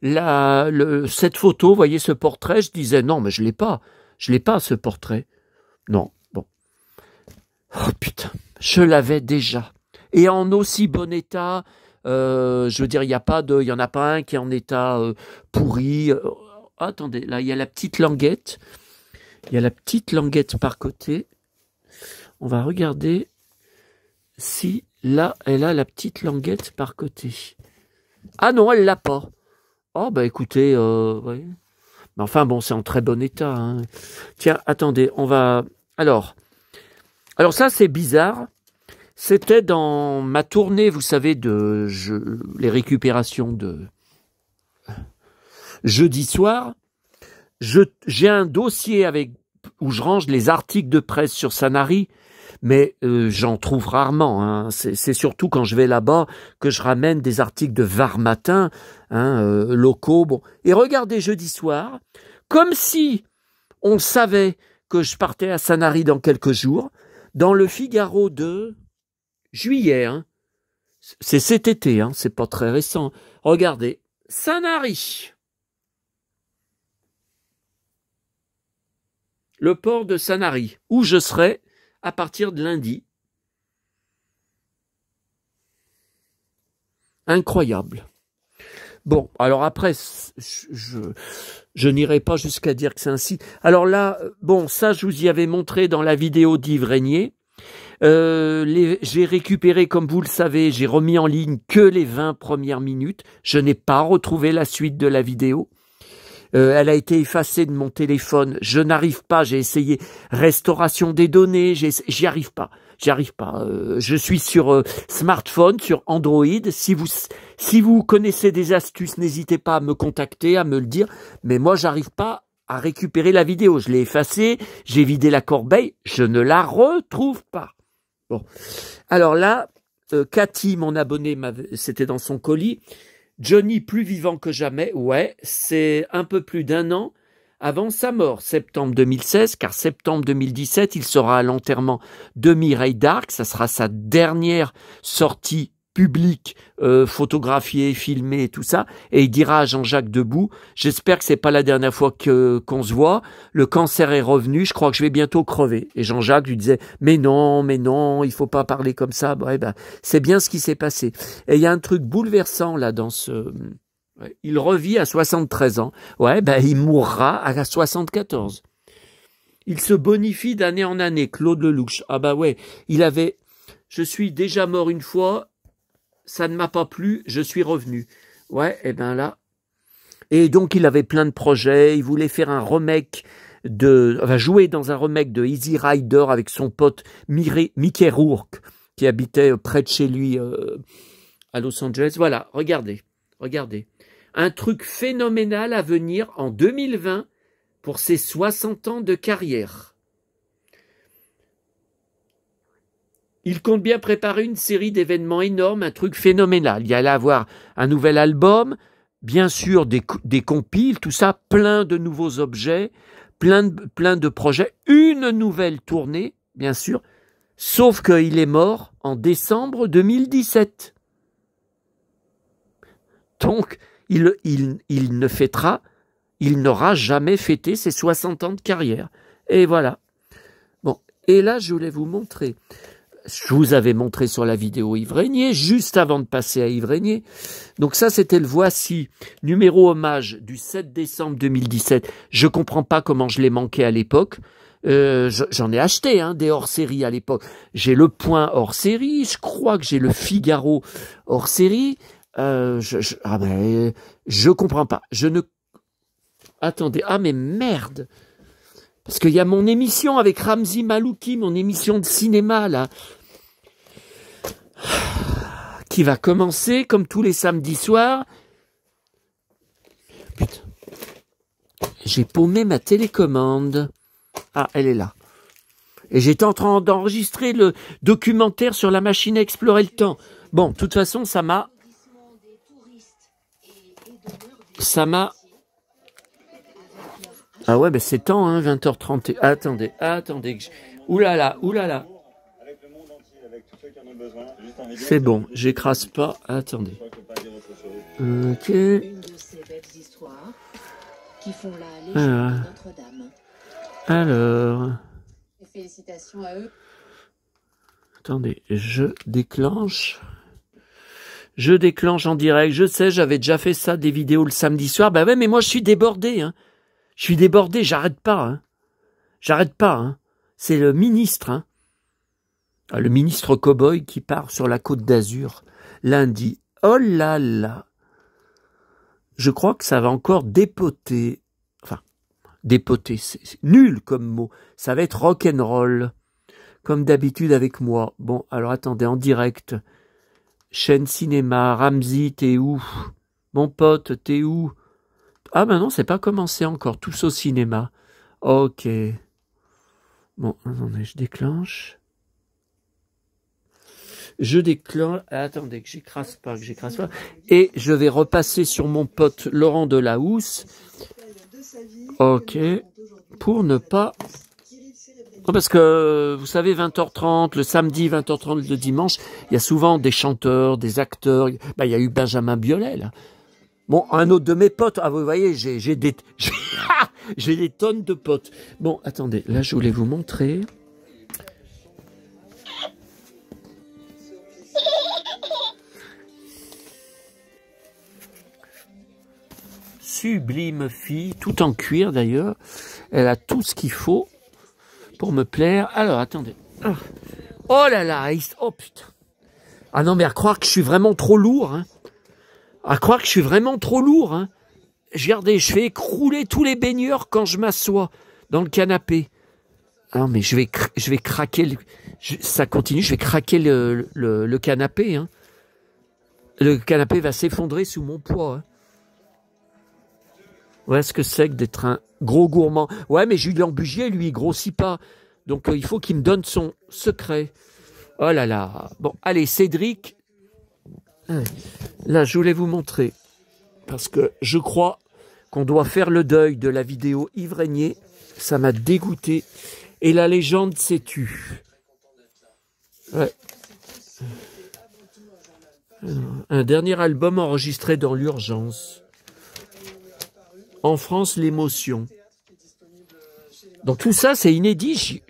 Cette photo, vous voyez ce portrait, je disais non, mais je l'ai pas ce portrait. Non, bon. Oh putain, je l'avais déjà. Et en aussi bon état, je veux dire, il y en a pas un qui est en état pourri. Attendez, là il y a la petite languette. Il y a la petite languette par côté. On va regarder si là elle a la petite languette par côté. Ah non, elle l'a pas. Oh, bah écoutez, ouais. Mais enfin, bon, c'est en très bon état. Hein. Tiens, attendez, on va... Alors ça, c'est bizarre. C'était dans ma tournée, vous savez, les récupérations jeudi soir, j'ai un dossier où je range les articles de presse sur Sanary, mais j'en trouve rarement. Hein. C'est surtout quand je vais là-bas que je ramène des articles de Var Matin, hein, locaux. Bon. Et regardez jeudi soir, comme si on savait que je partais à Sanary dans quelques jours, dans le Figaro de juillet. Hein. C'est cet été, hein, c'est pas très récent. Regardez, Sanary. Le port de Sanary, où je serai à partir de lundi. Incroyable. Bon, alors après, je n'irai pas jusqu'à dire que c'est ainsi. Alors là, bon, ça, je vous y avais montré dans la vidéo d'Yves Régnier. J'ai récupéré, comme vous le savez, j'ai remis en ligne que les 20 premières minutes. Je n'ai pas retrouvé la suite de la vidéo. Elle a été effacée de mon téléphone. Je n'arrive pas. J'ai essayé restauration des données. J'y arrive pas. Je suis sur smartphone, sur Android. Si vous connaissez des astuces, n'hésitez pas à me contacter, à me le dire. Mais moi, j'arrive pas à récupérer la vidéo. Je l'ai effacée. J'ai vidé la corbeille. Je ne la retrouve pas. Bon. Alors là, Cathy, mon abonné, c'était dans son colis. Johnny, plus vivant que jamais, ouais, c'est un peu plus d'un an avant sa mort, septembre 2016, car septembre 2017, il sera à l'enterrement de Mireille d'Arc, ça sera sa dernière sortie publique, photographiée, filmée et tout ça, et il dira à Jean-Jacques Debout, j'espère que c'est pas la dernière fois qu'on se voit, le cancer est revenu, je crois que je vais bientôt crever. Et Jean-Jacques lui disait, mais non, il faut pas parler comme ça. Ouais, ben, c'est bien ce qui s'est passé. Et il y a un truc bouleversant là dans ce... Ouais, il revit à 73 ans. Ouais, ben il mourra à 74. Il se bonifie d'année en année, Claude Lelouch. Ah bah ouais, je suis déjà mort une fois, ça ne m'a pas plu, je suis revenu. Ouais, et ben là. Et donc il avait plein de projets, il voulait faire un remake jouer dans un remake de Easy Rider avec son pote Mickey Rourke, qui habitait près de chez lui à Los Angeles. Voilà, regardez. Un truc phénoménal à venir en 2020 pour ses 60 ans de carrière. Il compte bien préparer une série d'événements énormes, un truc phénoménal. Il y allait avoir un nouvel album, bien sûr des compiles, tout ça, plein de nouveaux objets, plein de projets, une nouvelle tournée, bien sûr, sauf qu'il est mort en décembre 2017. Donc, il n'aura jamais fêté ses 60 ans de carrière. Et voilà. Bon, et là, je voulais vous montrer... Je vous avais montré sur la vidéo Yves Régnier, juste avant de passer à Yves Régnier. Donc ça, c'était le Voici, numéro hommage du 7 décembre 2017. Je comprends pas comment je l'ai manqué à l'époque. J'en ai acheté des hors-série à l'époque. J'ai Le Point hors-série, je crois que j'ai Le Figaro hors-série. Je comprends pas. Attendez, mais merde. Parce qu'il y a mon émission avec Ramzi Malouki, mon émission de cinéma, là, qui va commencer, comme tous les samedis soirs. Putain. J'ai paumé ma télécommande. Ah, elle est là. Et j'étais en train d'enregistrer le documentaire sur la machine à explorer le temps. Bon, de toute façon, ça m'a... Ah ouais, ben c'est temps, 20h30. Attendez. Oulala. C'est bon, j'écrase pas. Attendez. Ok. Alors. Félicitations à eux. Attendez, je déclenche en direct. Je sais, j'avais déjà fait ça, des vidéos le samedi soir. Bah ouais, mais moi je suis débordé, Je suis débordé, j'arrête pas, C'est le ministre, le ministre cow-boy qui part sur la Côte d'Azur lundi. Oh là là. Je crois que ça va encore dépoter. Enfin, dépoter, c'est nul comme mot. Ça va être rock'n'roll, comme d'habitude avec moi. Bon, alors attendez, en direct. Chaîne cinéma, Ramzi, t'es où? Mon pote, t'es où? Ah ben non, c'est pas commencé encore. Tous au cinéma. Ok. Bon, attendez, je déclenche. Je déclenche. Attendez, que j'écrase pas, que j'écrase pas. Et je vais repasser sur mon pote Laurent Delahousse. Ok. Pour ne pas... Parce que, vous savez, 20h30, le samedi, 20h30, le dimanche, il y a souvent des chanteurs, des acteurs. Ben, il y a eu Benjamin Biolay, là. Bon, un autre de mes potes. Ah, vous voyez, j'ai des... j'ai des tonnes de potes. Bon, attendez, là, je voulais vous montrer. Sublime fille, tout en cuir d'ailleurs. Elle a tout ce qu'il faut pour me plaire. Alors, attendez. Oh là là, oh putain. Ah non, mais à croire que je suis vraiment trop lourd, hein. À croire que je suis vraiment trop lourd, hein. Regardez, je fais écrouler tous les baigneurs quand je m'assois dans le canapé. Ah non, mais je vais craquer, ça continue, je vais craquer le canapé, hein. Le canapé va s'effondrer sous mon poids, hein. Voilà ce que c'est que d'être un gros gourmand. Ouais, mais Julien Bugier, lui, il grossit pas. Donc, il faut qu'il me donne son secret. Oh là là. Bon, allez, Cédric. Là, je voulais vous montrer. Parce que je crois qu'on doit faire le deuil de la vidéo Yves Régnier. Ça m'a dégoûté. Et la légende s'est tue. Ouais. Un dernier album enregistré dans l'urgence. En France, l'émotion. Donc tout ça, c'est inédit.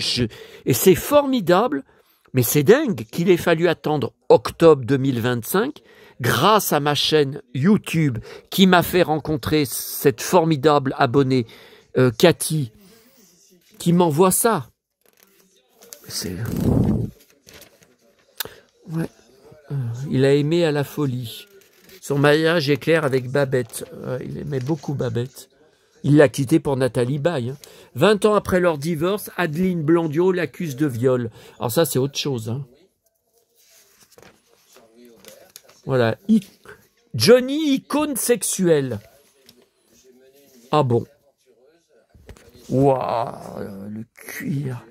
Et c'est formidable, mais c'est dingue qu'il ait fallu attendre octobre 2025, grâce à ma chaîne YouTube, qui m'a fait rencontrer cette formidable abonnée, Cathy, qui m'envoie ça. Ouais. Il a aimé à la folie. Son mariage est clair avec Babette. Il aimait beaucoup Babette. Il l'a quittée pour Nathalie Baye. 20 ans après leur divorce, Adeline Blondiot l'accuse de viol. Alors ça, c'est autre chose. Hein. Voilà. Johnny, icône sexuelle. Ah bon. Waouh, le cuir.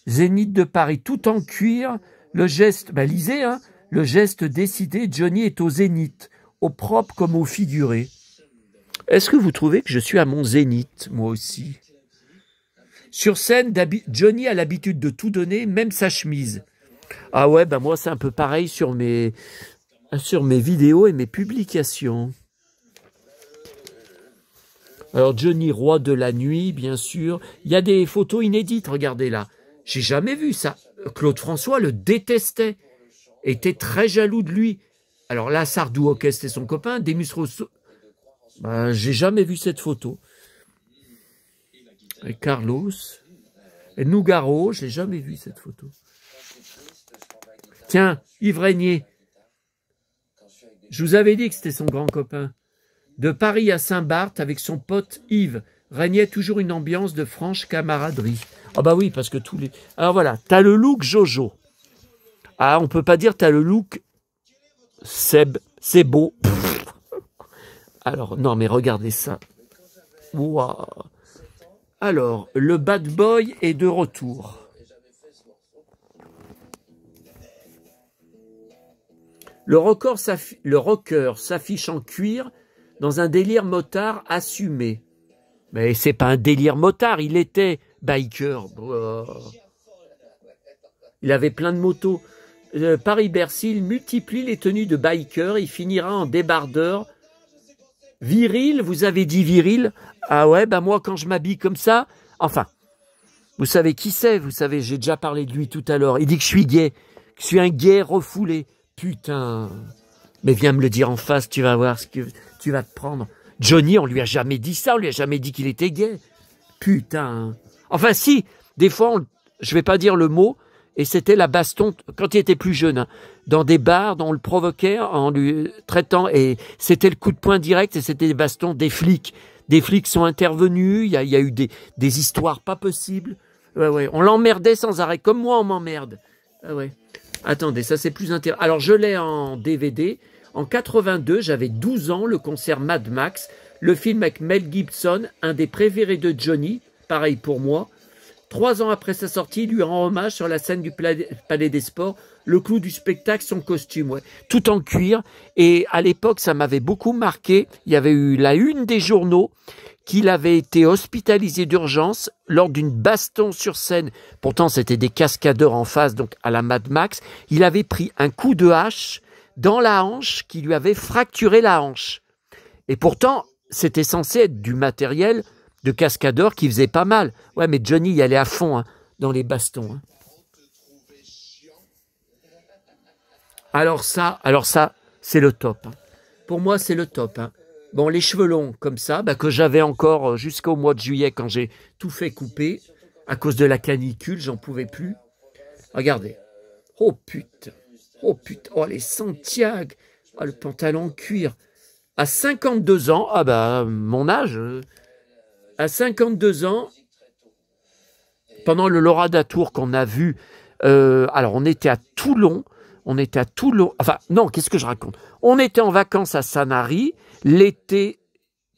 Zénith de Paris, tout en cuir. Le geste, bah lisez, hein. Le geste décidé, Johnny est au zénith, au propre comme au figuré. Est-ce que vous trouvez que je suis à mon zénith, moi aussi? Sur scène, Johnny a l'habitude de tout donner, même sa chemise. Ah ouais, ben moi c'est un peu pareil sur mes vidéos et mes publications. Alors Johnny, roi de la nuit, bien sûr. Il y a des photos inédites, regardez là. J'ai jamais vu ça. Claude François le détestait. Était très jaloux de lui. Alors là, Sardou, ok, c'était son copain. Demus Rousseau, ben, j'ai jamais vu cette photo. Et Carlos. Et Nougaro, j'ai jamais vu cette photo. Tiens, Yves Régnier. Je vous avais dit que c'était son grand copain. De Paris à Saint-Barth avec son pote Yves. Régnait toujours une ambiance de franche camaraderie. Ah bah oui, parce que tous les... Alors voilà, t'as le look Jojo. Ah, on peut pas dire t'as le look Seb, c'est beau. Alors, non mais regardez ça. Waouh. Alors, le bad boy est de retour. Le rocker s'affiche en cuir dans un délire motard assumé. Mais c'est pas un délire motard, il était biker. Il avait plein de motos. Paris-Bercy, il multiplie les tenues de biker, il finira en débardeur. Viril, vous avez dit viril? Ah ouais, bah moi quand je m'habille comme ça, enfin, vous savez qui c'est, vous savez, j'ai déjà parlé de lui tout à l'heure. Il dit que je suis gay, que je suis un gay refoulé. Putain, mais viens me le dire en face, tu vas voir ce que tu vas te prendre. Johnny, on lui a jamais dit ça, on lui a jamais dit qu'il était gay. Putain. Enfin si, des fois, je vais pas dire le mot, et c'était la baston, quand il était plus jeune, hein, dans des bars, on le provoquait en lui traitant, et c'était le coup de poing direct, et c'était des bastons des flics. Des flics sont intervenus, il y a eu des histoires pas possibles. Ouais, ouais, on l'emmerdait sans arrêt, comme moi on m'emmerde. Ah ouais. Attendez, ça c'est plus intéressant. Alors je l'ai en DVD, En 82, j'avais 12 ans, le concert Mad Max, le film avec Mel Gibson, un des préférés de Johnny, pareil pour moi. 3 ans après sa sortie, il lui rend hommage sur la scène du Palais des Sports. Le clou du spectacle, son costume, ouais, tout en cuir. Et à l'époque, ça m'avait beaucoup marqué. Il y avait eu la une des journaux qu'il avait été hospitalisé d'urgence lors d'une baston sur scène. Pourtant, c'était des cascadeurs en face, donc à la Mad Max. Il avait pris un coup de hache dans la hanche qui lui avait fracturé la hanche. Et pourtant, c'était censé être du matériel de cascadeur qui faisait pas mal. Ouais, mais Johnny y allait à fond dans les bastons. Alors ça, c'est le top. Pour moi, c'est le top. Bon, les cheveux longs comme ça, que j'avais encore jusqu'au mois de juillet quand j'ai tout fait couper. À cause de la canicule, j'en pouvais plus. Regardez. Oh putain. Oh putain. Oh les Santiago. Oh, le pantalon en cuir. À 52 ans, mon âge. À 52 ans, pendant le Laura d'Atour qu'on a vu, alors on était à Toulon. Enfin, non, qu'est-ce que je raconte? On était en vacances à Sanary, l'été,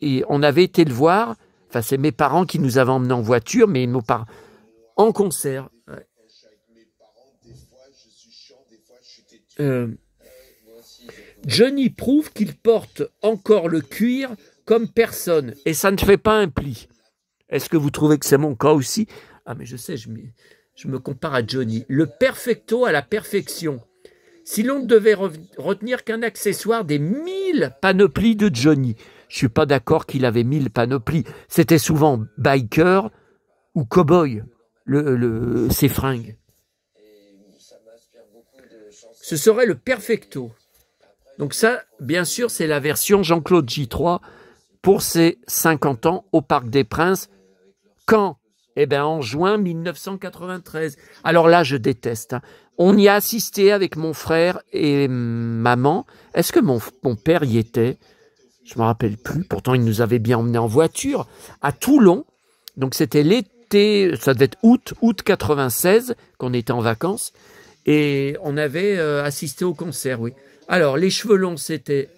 et on avait été le voir. Enfin, c'est mes parents qui nous avaient emmenés en voiture, mais nos parents en concert. Ouais. Johnny prouve qu'il porte encore le cuir comme personne, et ça ne fait pas un pli. Est-ce que vous trouvez que c'est mon cas aussi? Ah, mais je sais, je me compare à Johnny. Le perfecto à la perfection. Si l'on ne devait retenir qu'un accessoire des 1000 panoplies de Johnny, je ne suis pas d'accord qu'il avait 1000 panoplies. C'était souvent biker ou cow-boy, ses fringues. Ce serait le perfecto. Donc ça, bien sûr, c'est la version Jean-Claude J3 pour ses 50 ans au Parc des Princes. Quand? Eh bien, en juin 1993. Alors là, je déteste. On y a assisté avec mon frère et maman. Est-ce que mon père y était? Je ne me rappelle plus. Pourtant, il nous avait bien emmenés en voiture à Toulon. Donc, c'était l'été, ça devait être août 96, qu'on était en vacances. Et on avait assisté au concert, oui. Alors, les cheveux longs, c'était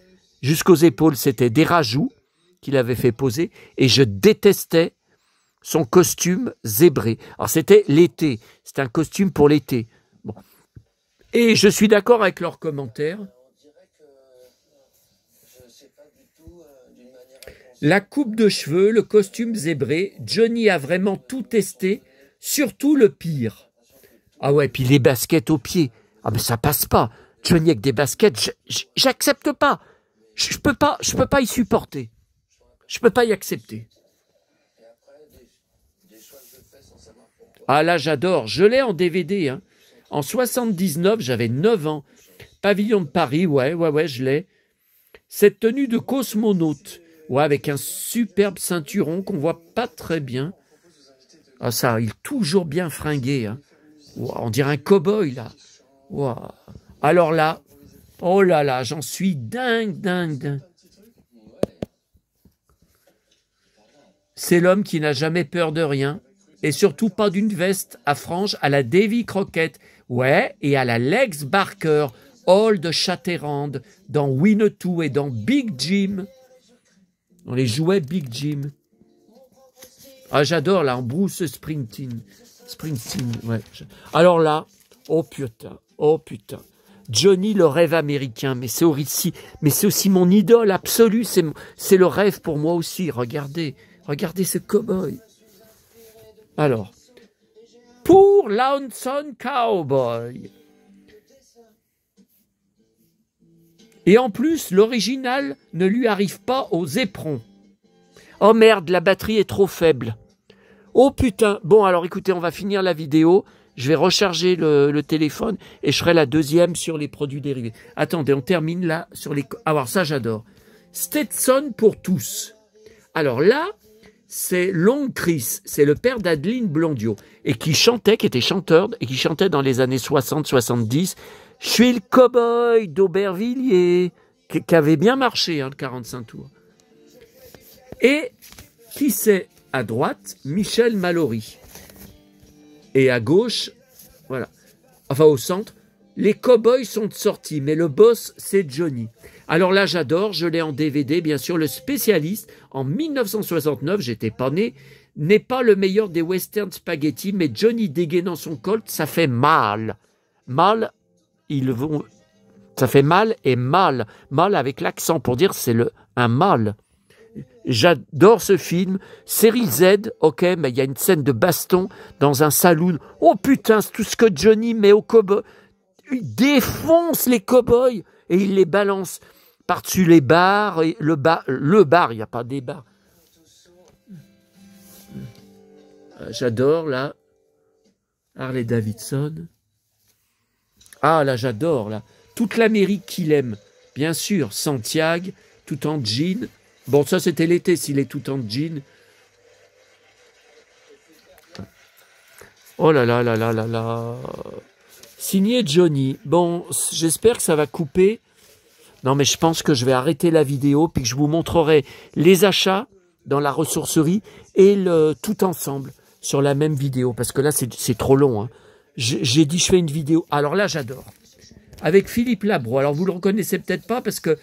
jusqu'aux épaules, c'était des rajouts qu'il avait fait poser. Et je détestais son costume zébré. Alors, c'était l'été. C'était un costume pour l'été. Bon. Et je suis d'accord avec leurs commentaires. La coupe de cheveux, le costume zébré, Johnny a vraiment tout testé, surtout le pire. Ah ouais, puis les baskets aux pieds. Ah mais ça passe pas. Johnny avec des baskets, j'accepte pas. Je peux pas y supporter. Je peux pas y accepter. Ah là, j'adore. Je l'ai en DVD. En 79, j'avais 9 ans. Pavillon de Paris, ouais, je l'ai. Cette tenue de cosmonaute, ouais, avec un superbe ceinturon qu'on voit pas très bien. Ah ça, il est toujours bien fringué. Wow, on dirait un cow-boy, là. Wow. Alors là, oh là là, j'en suis dingue. C'est l'homme qui n'a jamais peur de rien. Et surtout pas d'une veste à franges à la Davy Crockett. Ouais, et à la Lex Barker, Hall de Chatterand, dans Winnetou et dans Big Jim. On les jouait Big Jim. Ah, j'adore, là, en Bruce Springsteen, ouais. Alors là, oh putain. Johnny, le rêve américain, mais c'est aussi mon idole absolue, c'est le rêve pour moi aussi. Regardez ce cow-boy. Alors, pour Lonesome Cowboy. Et en plus, l'original ne lui arrive pas aux éperons. Oh merde, la batterie est trop faible. Oh putain. Bon, alors écoutez, on va finir la vidéo. Je vais recharger le téléphone et je ferai la deuxième sur les produits dérivés. Attendez, on termine là sur les... Alors ça, j'adore. Stetson pour tous. Alors là, c'est Long Chris. C'est le père d'Adeline Blondiot. Et qui était chanteur et qui chantait dans les années 60-70. Je suis le cow-boy d'Aubervilliers. Qui avait bien marché, le 45 tours. Et qui c'est à droite? Michel Mallory. Et à gauche, voilà. Enfin, au centre, Les cow-boys sont sortis, mais le boss, c'est Johnny. Alors là, j'adore, je l'ai en DVD, bien sûr. Le spécialiste, en 1969, j'étais pas né, n'est pas le meilleur des western spaghetti, mais Johnny dégainant son colt, ça fait mal. Mal, ça fait mal et mal. Mal avec l'accent pour dire c'est un mal. J'adore ce film. Série Z, ok, mais il y a une scène de baston dans un saloon. Oh putain, c'est tout ce que Johnny met au cow-boy. Il défonce les cow-boys et il les balance par-dessus les bars. Et le bar, il n'y a pas des bars. J'adore, là. Harley Davidson. Ah, là, j'adore, là. Toute l'Amérique qu'il aime. Bien sûr, Santiago, tout en jean. Bon, ça, c'était l'été, s'il est tout en jean. Oh là là là là là là. Signé Johnny. Bon, j'espère que ça va couper. Non, mais je pense que je vais arrêter la vidéo puis que je vous montrerai les achats dans la ressourcerie et le tout ensemble sur la même vidéo. Parce que là, c'est trop long. Hein. J'ai dit, je fais une vidéo. Alors là, j'adore. Avec Philippe Labro. Alors, vous le reconnaissez peut-être pas parce que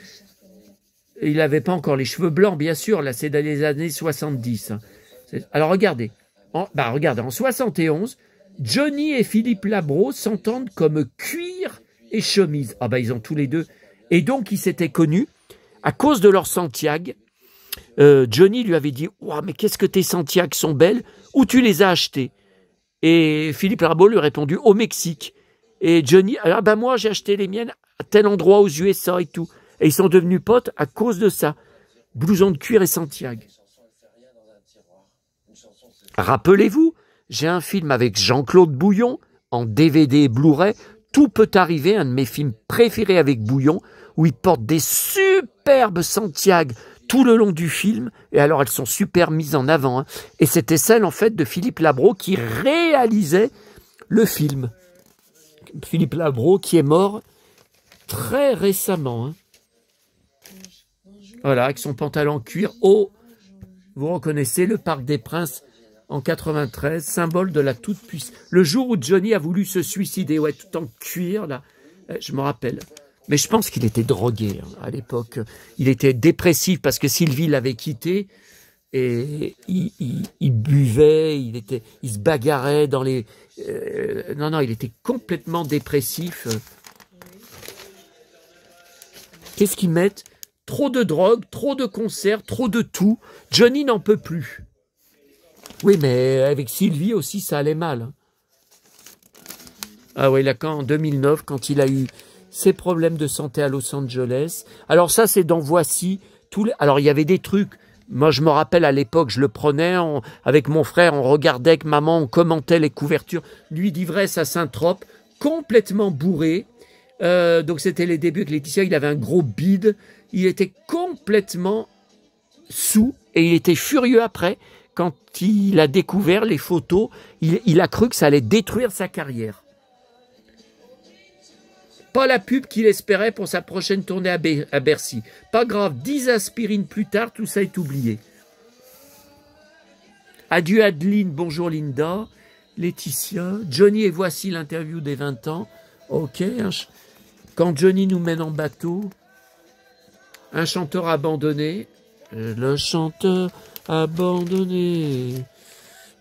il n'avait pas encore les cheveux blancs, bien sûr. Là, c'est dans les années 70. Hein. Alors, regardez. Regardez, en 71, Johnny et Philippe Labro s'entendent comme cuir et chemise. Ah ben, ils ont tous les deux. Et donc, ils s'étaient connus à cause de leur Santiago. Johnny lui avait dit oh, « mais qu'est-ce que tes Santiago sont belles? Où tu les as achetées ?» Et Philippe Labro lui a répondu « Au Mexique. » Et Johnny « Ah ben moi, j'ai acheté les miennes à tel endroit aux USA et tout. » Et ils sont devenus potes à cause de ça. Blouson de cuir et Santiago. Rappelez-vous, j'ai un film avec Jean-Claude Bouillon, en DVD et Blu-ray. Tout peut arriver, un de mes films préférés avec Bouillon, où il porte des superbes Santiago tout le long du film. Et alors, elles sont super mises en avant. Hein. Et c'était celle, en fait, de Philippe Labro qui réalisait le film. Philippe Labro qui est mort très récemment. Hein. Voilà, avec son pantalon cuir. Oh, vous reconnaissez le Parc des Princes en 93, symbole de la toute-puissance. Le jour où Johnny a voulu se suicider, ouais, tout en cuir, là, je me rappelle. Mais je pense qu'il était drogué hein, à l'époque. Il était dépressif parce que Sylvie l'avait quitté et il buvait, il se bagarrait dans les... non, il était complètement dépressif. Qu'est-ce qu'ils mettent? Trop de drogue, trop de concerts, trop de tout. Johnny n'en peut plus. Oui, mais avec Sylvie aussi, ça allait mal. Hein. Ah oui, là, en 2009, quand il a eu ses problèmes de santé à Los Angeles. Alors ça, c'est dans Voici. Alors, il y avait des trucs. Moi, je me rappelle à l'époque, je le prenais avec mon frère, on regardait avec maman, on commentait les couvertures. Nuit d'ivresse à Saint-Trope, complètement bourré. Donc, c'était les débuts avec Laetitia. Il avait un gros bide. Il était complètement sous et il était furieux après. Quand il a découvert les photos, il a cru que ça allait détruire sa carrière. Pas la pub qu'il espérait pour sa prochaine tournée à Bercy. Pas grave, 10 aspirines plus tard, tout ça est oublié. Adieu Adeline, bonjour Linda, Laetitia, Johnny et voici l'interview des 20 ans. Ok, quand Johnny nous mène en bateau, un chanteur abandonné, le chanteur abandonné.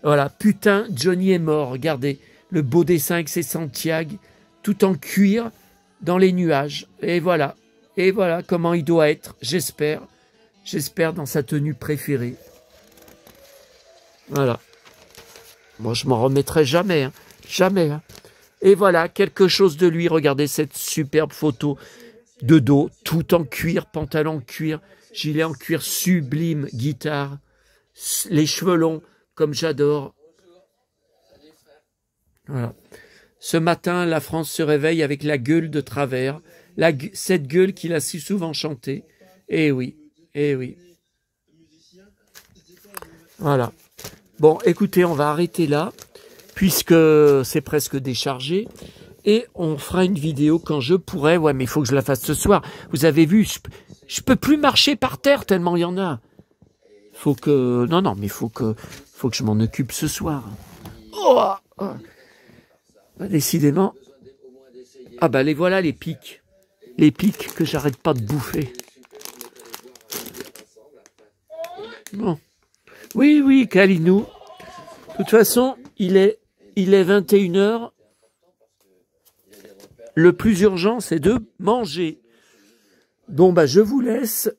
Voilà, putain, Johnny est mort. Regardez, le beau dessin avec ses Santiago, tout en cuir, dans les nuages. Et voilà comment il doit être, j'espère. J'espère dans sa tenue préférée. Voilà. Moi, je m'en remettrai jamais. Hein. Jamais. Hein. Et voilà, quelque chose de lui. Regardez cette superbe photo de dos, tout en cuir, pantalon en cuir, gilet en cuir sublime, guitare, les cheveux longs, comme j'adore. Voilà. Ce matin, la France se réveille avec la gueule de travers, cette gueule qu'il a si souvent chantée. Eh oui, eh oui. Voilà. Bon, écoutez, on va arrêter là, puisque c'est presque déchargé. Et on fera une vidéo quand je pourrai. Ouais, mais il faut que je la fasse ce soir. Vous avez vu, je peux plus marcher par terre tellement il y en a. Faut que... Non, mais faut que je m'en occupe ce soir. Oh, oh. Décidément, Ah bah les voilà les pics. Les pics que j'arrête pas de bouffer. Bon. Oui, oui, Kalinou. De toute façon, il est 21 h. Le plus urgent, c'est de manger. Bon, bah, je vous laisse.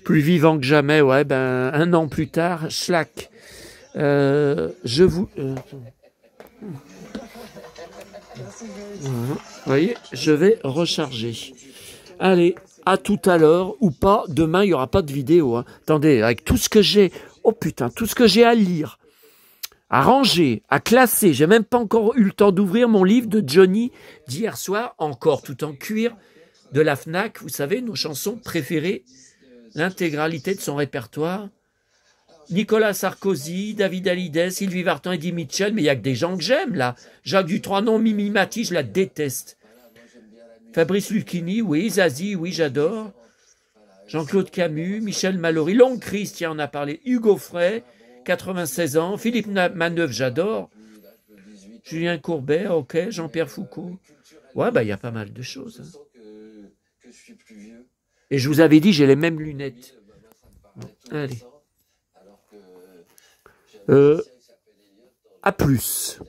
Plus vivant que jamais, ouais, ben, 1 an plus tard, schlack. Vous voyez, je vais recharger. Allez, à tout à l'heure, ou pas. Demain, il n'y aura pas de vidéo. Hein. Attendez, avec tout ce que j'ai... Oh putain, tout ce que j'ai à lire, à ranger, à classer. J'ai même pas encore eu le temps d'ouvrir mon livre de Johnny d'hier soir, encore tout en cuir, de la Fnac. Vous savez, nos chansons préférées, l'intégralité de son répertoire. Nicolas Sarkozy, David Hallyday, Sylvie Vartan, Eddie Mitchell, mais il n'y a que des gens que j'aime, là. Jacques Dutronc, non, Mimi Mati, je la déteste. Fabrice Lucchini, oui, Zazie, oui, j'adore. Jean-Claude Camus, Michel Mallory, Long Christian en a parlé, Hugo Frey, 96 ans, Philippe Manœuvre, j'adore. Julien Courbet, ok, Jean-Pierre Foucault. Ouais, bah il y a pas mal de choses. Hein. Et je vous avais dit, j'ai les mêmes lunettes. Bon, allez. À plus.